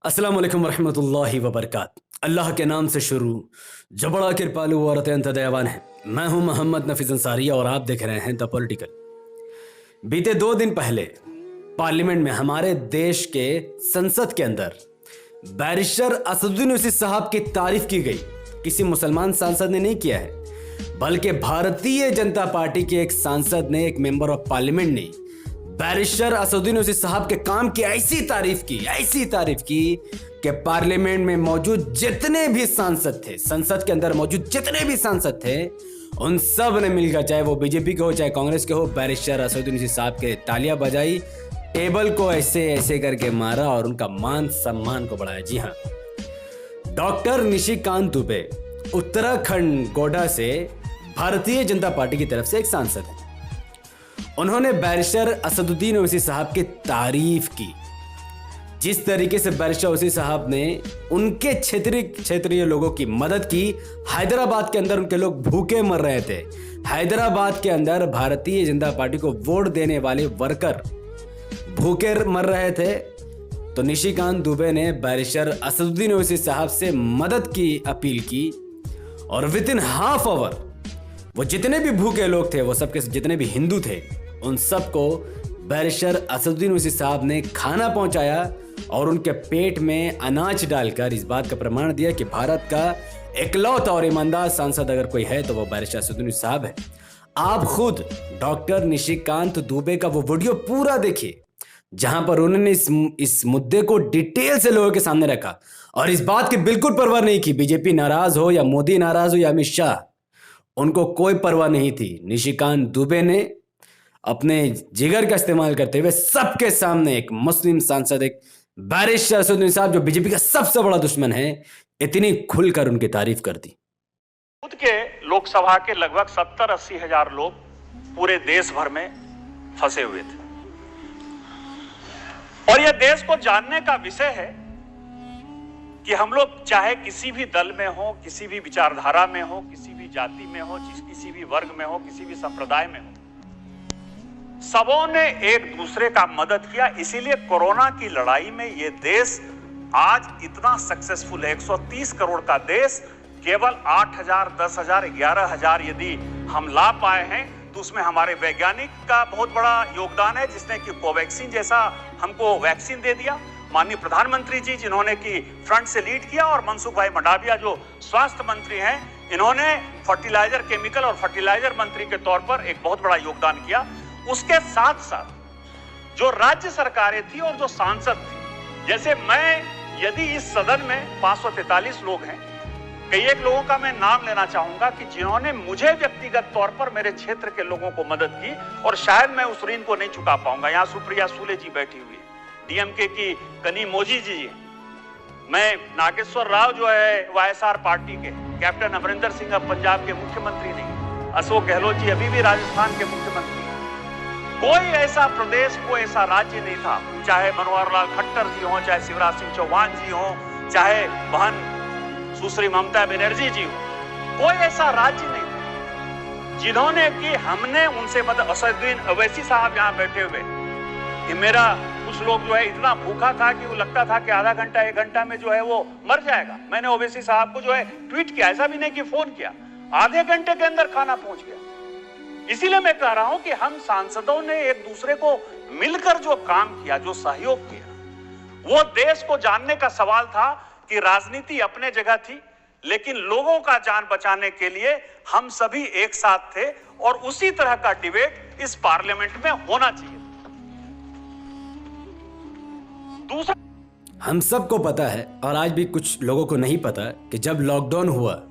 अस्सलाम वालेकुम रहमतुल्लाहि व बरकात। अल्लाह के नाम से शुरू जो बड़ा कृपालु और अत्यंत दयावान है। मैं हूं मोहम्मद नफीस अंसारी और आप देख रहे हैं द पॉलिटिकल। बीते 2 दिन पहले पार्लियामेंट में हमारे देश के संसद के अंदर बैरिस्टर असदुद्दीन ओवैसी साहब की तारीफ की गई। किसी मुसलमान सांसद ने नहीं किया है, बल्कि भारतीय जनता पार्टी के एक सांसद ने, एक मेंबर ऑफ पार्लियामेंट ने बैरिस्टर असदुद्दीन ओवैसी साहब के काम की ऐसी तारीफ की कि पार्लियामेंट में मौजूद जितने भी सांसद थे, संसद के अंदर मौजूद जितने भी सांसद थे, उन सब ने मिलकर, चाहे वो बीजेपी के हो चाहे कांग्रेस के हो, बैरिस्टर असदुद्दीन ओवैसी साहब के तालियां बजाई, टेबल को ऐसे ऐसे करके मारा और उनका मान सम्मान को बढ़ाया। जी हाँ, डॉक्टर निशिकांत दुबे उत्तराखंड गोड्डा से भारतीय जनता पार्टी की तरफ से एक सांसद है। उन्होंने बैरिस्टर असदुद्दीन ओवैसी साहब की तारीफ की। जिस तरीके से बैरिस्टर ओवैसी साहब ने उनके क्षेत्रीय लोगों की मदद की। हैदराबाद के अंदर उनके लोग भूखे मर रहे थे। हैदराबाद के अंदर भारतीय जनता पार्टी को वोट देने वाले वर्कर भूखे मर रहे थे, तो निशिकांत दुबे ने बैरिस्टर असदुद्दीन ओवैसी साहब से मदद की अपील की और विद इन हाफ आवर वो जितने भी भूखे लोग थे, वो सबके जितने भी हिंदू थे, उन सबको बैरिस्टर असदुद्दीन ओवैसी साहब ने खाना पहुंचाया और उनके पेट में अनाज डालकर इस बात का प्रमाण दिया कि भारत का इकलौता और ईमानदार सांसद अगर कोई है तो वो बैरिस्टर असदुद्दीन ओवैसी साहब है। आप खुद डॉक्टर निशिकांत दुबे का वो वीडियो पूरा देखिए, जहां पर उन्होंने इस मुद्दे को डिटेल से लोगों के सामने रखा और इस बात की बिल्कुल परवाह नहीं की बीजेपी नाराज हो या मोदी नाराज हो या अमित शाह, उनको कोई परवाह नहीं थी। निशिकांत दुबे ने अपने जिगर का इस्तेमाल करते हुए सबके सामने एक मुस्लिम सांसद, एक बैरिस्टर असदुद्दीन साहब जो बीजेपी का सबसे बड़ा दुश्मन है, इतनी खुलकर उनकी तारीफ कर दी। खुद के लोकसभा के लगभग 70-80 हजार लोग पूरे देश भर में फंसे हुए थे और यह देश को जानने का विषय है कि हम लोग चाहे किसी भी दल में हो, किसी भी विचारधारा में हो, किसी भी जाति में हो, किसी भी वर्ग में हो, किसी भी संप्रदाय में हो, सबों ने एक दूसरे का मदद किया। इसीलिए कोरोना की लड़ाई में यह देश आज इतना सक्सेसफुल है। 130 करोड़ का देश केवल 8,000, 10,000, 11,000 यदि हम ला पाए हैं तो उसमें हमारे वैज्ञानिक का बहुत बड़ा योगदान है, जिसने कि कोवैक्सीन जैसा हमको वैक्सीन दे दिया। माननीय प्रधानमंत्री जी जिन्होंने कि फ्रंट से लीड किया और मनसुख भाई मंडाविया जो स्वास्थ्य मंत्री हैं, इन्होंने फर्टिलाइजर, केमिकल और फर्टिलाइजर मंत्री के तौर पर एक बहुत बड़ा योगदान किया। उसके साथ साथ जो राज्य सरकारें थी और जो सांसद थे, जैसे मैं, यदि इस सदन में 543 लोग हैं, कई एक लोगों का मैं नाम लेना चाहूंगा कि जिन्होंने मुझे व्यक्तिगत तौर पर मेरे क्षेत्र के लोगों को मदद की और शायद मैं उस ऋण को नहीं चुका पाऊंगा। यहां सुप्रिया सूले जी बैठी हुई है, डीएमके की कनी मोजी जी है, मैं नागेश्वर राव जो है वाईएसआर पार्टी के, कैप्टन अमरिंदर सिंह अब पंजाब के मुख्यमंत्री नहीं, अशोक गहलोत जी अभी भी राजस्थान के मुख्यमंत्री। कोई ऐसा प्रदेश, कोई ऐसा राज्य नहीं था, चाहे मनोहर लाल खट्टर जी हो, चाहे शिवराज सिंह चौहान जी हो, चाहे बहन सुश्री ममता बनर्जी जी हो, कोई ऐसा राज्य नहीं था जिन्होंने कि हमने उनसे मदद। असदुद्दीन ओवैसी साहब यहाँ बैठे हुए कि मेरा कुछ लोग जो है इतना भूखा था कि वो लगता था कि आधा घंटा 1 घंटा में जो है वो मर जाएगा। मैंने ओवैसी साहब को जो है ट्वीट किया, ऐसा भी नहीं कि फोन किया, आधे घंटे के अंदर खाना पहुंच गया। इसीलिए मैं कह रहा हूं कि हम सांसदों ने एक दूसरे को मिलकर जो काम किया, जो सहयोग किया, वो देश को जानने का सवाल था कि राजनीति अपने जगह थी, लेकिन लोगों का जान बचाने के लिए हम सभी एक साथ थे और उसी तरह का डिबेट इस पार्लियामेंट में होना चाहिए। दूसरा, हम सबको पता है और आज भी कुछ लोगों को नहीं पता कि जब लॉकडाउन हुआ,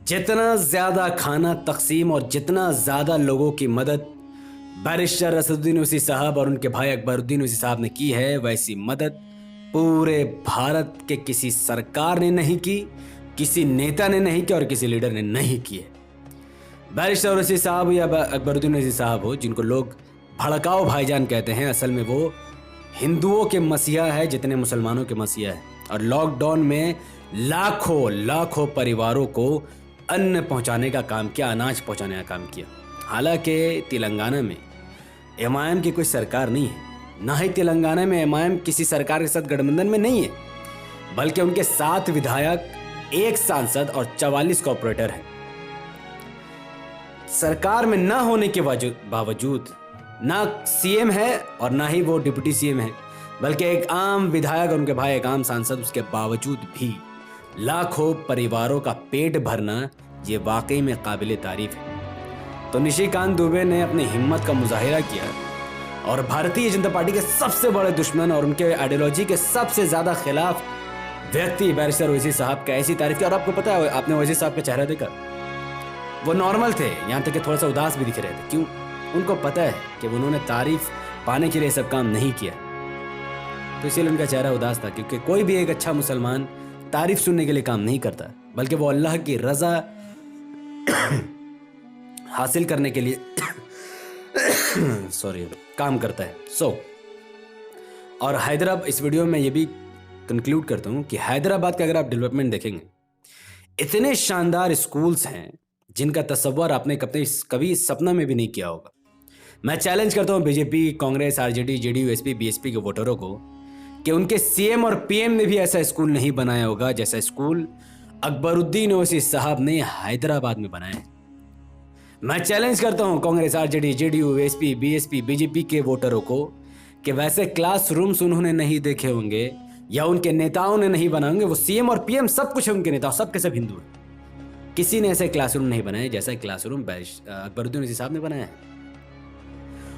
जितना ज्यादा खाना तकसीम और जितना ज्यादा लोगों की मदद बैरिस्टर असदुद्दीन ओवैसी साहब और उनके भाई अकबरुद्दीन ओवैसी साहब ने की है, वैसी मदद पूरे भारत के किसी सरकार ने नहीं की, किसी नेता ने नहीं की और किसी लीडर ने नहीं की है। बैरिस्टर ओवैसी साहब या अकबरुद्दीन ओवैसी साहब हो, जिनको लोग भड़काऊ भाईजान कहते हैं, असल में वो हिंदुओं के मसीहा है जितने मुसलमानों के मसीहा है। और लॉकडाउन में लाखों परिवारों को अन्न पहुंचाने का काम किया, अनाज पहुंचाने का काम किया। हालांकि तेलंगाना में एमआईएम की कोई सरकार नहीं है, ना ही तेलंगाना में एमआईएम किसी सरकार के साथ गठबंधन में नहीं है, बल्कि उनके 7 विधायक, 1 सांसद और 44 कॉर्पोरेटर हैं। सरकार में ना होने के बावजूद ना सीएम है और ना ही वो डिप्टी सीएम है, बल्कि एक आम विधायक और उनके भाई एक आम सांसद, उसके बावजूद भी लाखों परिवारों का पेट भरना ये वाकई में काबिल तारीफ है। तो निशिकांत दुबे ने अपनी हिम्मत का मुजाहिरा किया और भारतीय जनता पार्टी के सबसे बड़े दुश्मन और उनके आइडियोलॉजी के सबसे ज्यादा खिलाफ व्यक्ति बैरिस्टर ओवैसी साहब का ऐसी तारीफ की। और आपको पता है, आपने ओवैसी साहब का चेहरा देखा, वो नॉर्मल थे, यहाँ तक कि थोड़ा सा उदास भी दिख रहे थे। क्यों? उनको पता है कि उन्होंने तारीफ पाने के लिए सब काम नहीं किया, तो इसीलिए उनका चेहरा उदास था। क्योंकि कोई भी एक अच्छा मुसलमान तारीफ सुनने के लिए काम नहीं करता, बल्कि वो अल्लाह की रजा हासिल करने के लिए काम करता है। और हैदराबाद, इस वीडियो में ये भी कंक्लूड करता हूं कि हैदराबाद का अगर आप डेवलपमेंट देखेंगे, इतने शानदार स्कूल्स हैं जिनका तस्वर आपने कभी सपना में भी नहीं किया होगा। मैं चैलेंज करता हूं BJP, Congress, RJD, JDU, SP, BSP के वोटरों को कि उनके सीएम और पीएम ने भी ऐसा स्कूल नहीं बनाया होगा जैसा स्कूल अकबरुद्दीन ओवैसी साहब ने हैदराबाद में बनाया है। मैं चैलेंज करता हूं Congress, RJD, JDU, SP, BSP, BJP के वोटरों को कि वैसे क्लासरूम्स उन्होंने नहीं देखे होंगे या उनके नेताओं ने नहीं बनाए होंगे। वो सीएम और पीएम सब कुछ है, उनके नेता सब के सब हिंदू हैं। किसी ने ऐसे क्लासरूम नहीं बनाए जैसा क्लासरूम अकबरुद्दीन ओवैसी साहब ने बनाया है।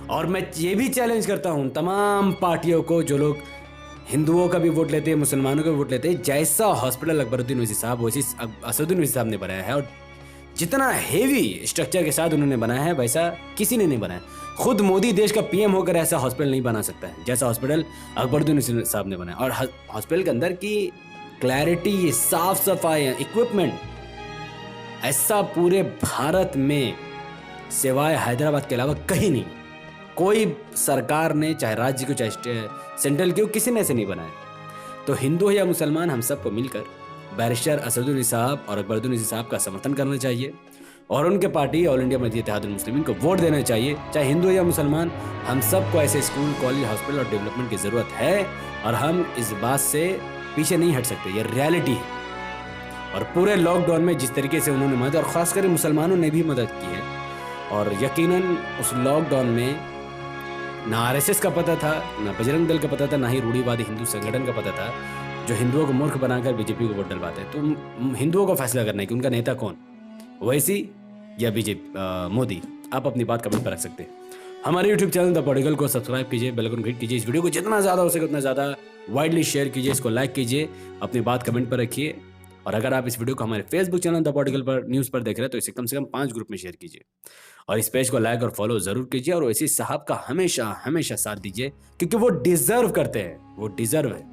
और मैं ये भी चैलेंज करता हूं तमाम पार्टियों को, जो लोग हिंदुओं का भी वोट लेते हैं, मुसलमानों का भी वोट लेते हैं, जैसा हॉस्पिटल अकबरुद्दीन ओवैसी साहब, असदुद्दीन ओवैसी साहब ने बनाया है और जितना हेवी स्ट्रक्चर के साथ उन्होंने बनाया है, वैसा किसी ने नहीं बनाया। खुद मोदी देश का पीएम होकर ऐसा हॉस्पिटल नहीं बना सकता है जैसा हॉस्पिटल अकबरुद्दीन ओवैसी साहब ने बनाया। और हॉस्पिटल के अंदर की क्लैरिटी, साफ सफाई, इक्विपमेंट, ऐसा पूरे भारत में सिवाय हैदराबाद के अलावा कहीं नहीं। कोई सरकार ने, चाहे राज्य को चाहे सेंट्रल की, किसी ने ऐसे नहीं बनाया। तो हिंदू या मुसलमान, हम सबको मिलकर बैरिस्टर असदुद्दीन ओवैसी साहब और अकबरुद्दीन ओवैसी साहब का समर्थन करना चाहिए और उनके पार्टी ऑल इंडिया मजलिस इत्तेहादुल मुस्लिमीन को वोट देना चाहिए। चाहे हिंदू या मुसलमान, हम सबको ऐसे स्कूल, कॉलेज, हॉस्पिटल और डेवलपमेंट की ज़रूरत है और हम इस बात से पीछे नहीं हट सकते। ये रियलिटी है। और पूरे लॉकडाउन में जिस तरीके से उन्होंने मदद, और ख़ासकर मुसलमानों ने भी मदद की है, और यकीनन उस लॉकडाउन में ना आरएसएस का पता था, ना बजरंग दल का पता था, ना ही रूढ़िवादी हिंदू संगठन का पता था जो हिंदुओं को मूर्ख बनाकर बीजेपी को वोट डलवाते हैं। तो हिंदुओं को फैसला करना है कि उनका नेता कौन, ओवैसी या बीजेपी, मोदी। आप अपनी बात कमेंट पर रख सकते हैं। हमारे यूट्यूब चैनल द पॉलिटिकल को सब्सक्राइब कीजिए, बेल आइकन क्लिक कीजिए, इस वीडियो को जितना ज़्यादा हो सके उतना ज़्यादा वाइडली शेयर कीजिए, इसको लाइक कीजिए, अपनी बात कमेंट पर रखिए। और अगर आप इस वीडियो को हमारे फेसबुक चैनल द पॉलिटिकल पर न्यूज़ पर देख रहे हैं तो इसे कम से कम 5 ग्रुप में शेयर कीजिए और इस पेज को लाइक और फॉलो ज़रूर कीजिए। और ओवैसी साहब का हमेशा हमेशा साथ दीजिए क्योंकि वो डिजर्व करते हैं, वो डिजर्व है।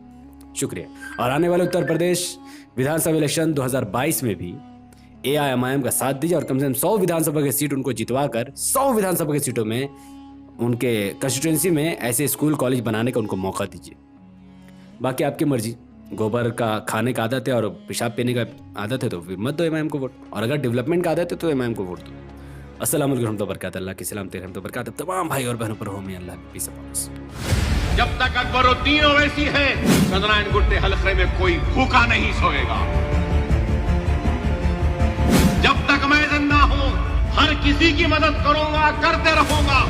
शुक्रिया। और आने वाले उत्तर प्रदेश विधानसभा इलेक्शन 2022 में भी एआईएमआईएम का साथ दीजिए और कम से कम 100 विधानसभा की सीट उनको जितवा कर 100 विधानसभा की सीटों में उनके कंस्टिट्यूंसी में ऐसे स्कूल, कॉलेज बनाने का उनको मौका दीजिए। बाकी आपकी मर्जी। गोबर का खाने का आदत है और पेशाब पीने का आदत है तो फिर मत दो एमआईएम को वोट, और अगर डेवलपमेंट का आदत है तो एमआईएम को वोट दो। अस्सलाम वालेकुम रहमतुल्लाहि व बरकातहू। अल्लाह की सलामत रहमत व बरकातहू तमाम भाई और बहनों पर हो। मैं अल्लाह की पीस अपॉन अस। जब तक अकबरुद्दीन ओवैसी है, चंद्रायन गुट्टे हलके में कोई भूखा नहीं सोएगा। जब तक मैं जिंदा हूं, हर किसी की मदद करूंगा, करते रहूंगा।